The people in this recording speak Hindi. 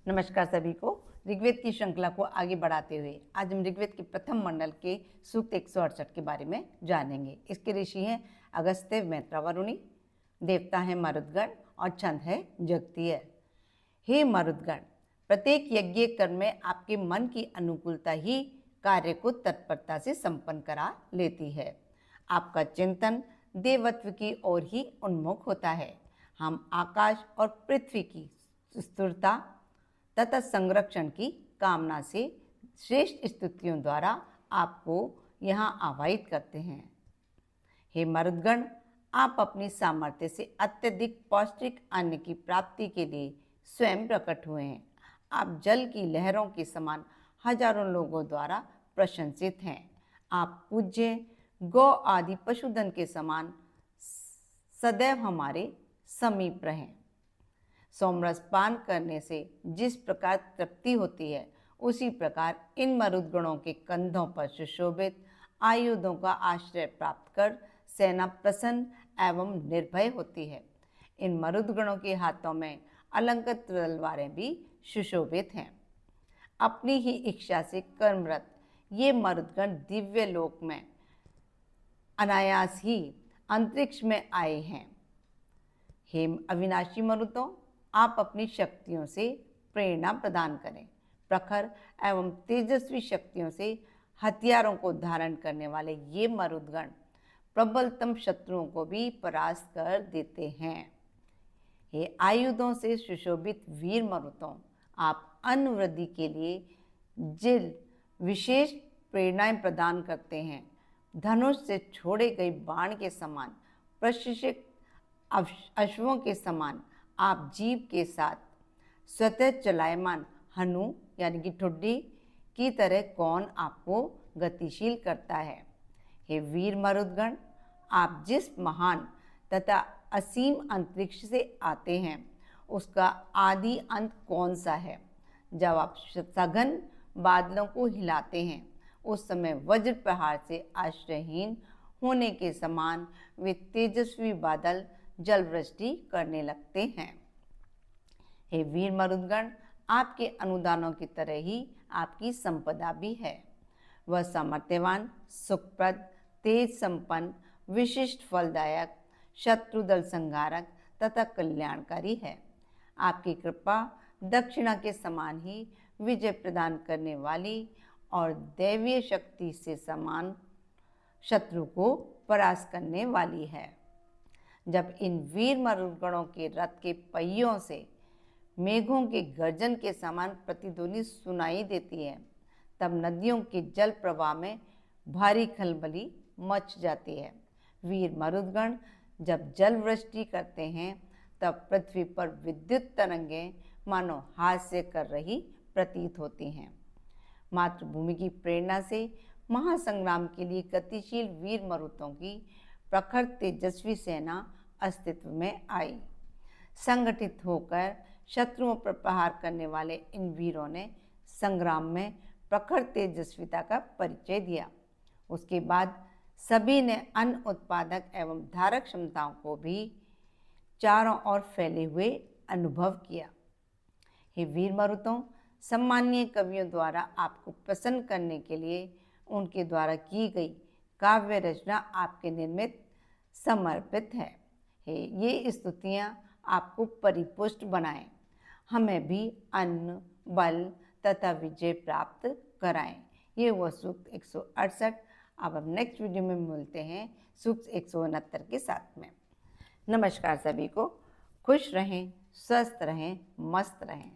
नमस्कार सभी को। ऋग्वेद की श्रृंखला को आगे बढ़ाते हुए आज हम ऋग्वेद के प्रथम मंडल के सूक्त 168 के बारे में जानेंगे। इसके ऋषि हैं अगस्त्य, मैत्रा, वरुणी, देवता हैं मरुदगण और छंद है जगतीय। हे मरुदगण, प्रत्येक यज्ञ कर्म में आपके मन की अनुकूलता ही कार्य को तत्परता से संपन्न करा लेती है। आपका चिंतन देवत्व की ओर ही उन्मुख होता है। हम आकाश और पृथ्वी की स्थिरता तथा संरक्षण की कामना से श्रेष्ठ स्तुतियों द्वारा आपको यहाँ आवाहित करते हैं। हे मरुदगण, आप अपनी सामर्थ्य से अत्यधिक पौष्टिक अन्न की प्राप्ति के लिए स्वयं प्रकट हुए हैं। आप जल की लहरों के समान हजारों लोगों द्वारा प्रशंसित हैं। आप पूज्य गौ आदि पशुधन के समान सदैव हमारे समीप रहें। सोमरस पान करने से जिस प्रकार तृप्ति होती है, उसी प्रकार इन मरुदगणों के कंधों पर सुशोभित आयुधों का आश्रय प्राप्त कर सेना प्रसन्न एवं निर्भय होती है। इन मरुदगणों के हाथों में अलंकृत तलवारें भी सुशोभित हैं। अपनी ही इच्छा से कर्मरत ये मरुदगण दिव्य लोक में अनायास ही अंतरिक्ष में आए हैं। हे अविनाशी मरुदों, आप अपनी शक्तियों से प्रेरणा प्रदान करें। प्रखर एवं तेजस्वी शक्तियों से हथियारों को धारण करने वाले ये मरुदगण प्रबलतम शत्रुओं को भी परास्त कर देते हैं। हे आयुधों से सुशोभित वीर मरुदों, आप अन्न वृद्धि के लिए जिल विशेष प्रेरणाएं प्रदान करते हैं। धनुष से छोड़े गए बाण के समान प्रशिक्षित अश्वों के समान आप जीव के साथ स्वतः चलायमान हनु यानी कि ठुड्डी की तरह कौन आपको गतिशील करता है। हे वीर मरुदगण, आप जिस महान तथा असीम अंतरिक्ष से आते हैं, उसका आदि अंत कौन सा है। जब आप सघन बादलों को हिलाते हैं, उस समय वज्र प्रहार से आश्रयहीन होने के समान वे तेजस्वी बादल जलवृष्टि करने लगते हैं। हे वीर मरुदगण, आपके अनुदानों की तरह ही आपकी संपदा भी है। वह सामर्थ्यवान, सुखप्रद, तेज संपन्न, विशिष्ट फलदायक, शत्रुदल संहारक तथा कल्याणकारी है। आपकी कृपा दक्षिणा के समान ही विजय प्रदान करने वाली और दैवीय शक्ति से समान शत्रु को परास्त करने वाली है। जब इन वीर मरुदगणों के रथ के पहियों से मेघों के गर्जन के समान प्रतिध्वनि सुनाई देती है, तब नदियों के जल प्रवाह में भारी खलबली मच जाती है। वीर मरुदगण जब जल वृष्टि करते हैं, तब पृथ्वी पर विद्युत तरंगें मानो हाथ से कर रही प्रतीत होती हैं। मातृभूमि की प्रेरणा से महासंग्राम के लिए गतिशील वीर मरुदों की प्रखर तेजस्वी सेना अस्तित्व में आई। संगठित होकर शत्रुओं पर प्रहार करने वाले इन वीरों ने संग्राम में प्रखर तेजस्विता का परिचय दिया। उसके बाद सभी ने अन्न उत्पादक एवं धारक क्षमताओं को भी चारों ओर फैले हुए अनुभव किया। हे वीर मरुदों, सम्मानीय कवियों द्वारा आपको प्रसन्न करने के लिए उनके द्वारा की गई काव्य रचना आपके निर्मित समर्पित है। ये स्तुतियाँ आपको परिपुष्ट बनाएं, हमें भी अन्न, बल तथा विजय प्राप्त कराएं। ये हुआ सूक्त 168। अब हम नेक्स्ट वीडियो में मिलते हैं सूक्त 169 के साथ में। नमस्कार सभी को। खुश रहें, स्वस्थ रहें, मस्त रहें।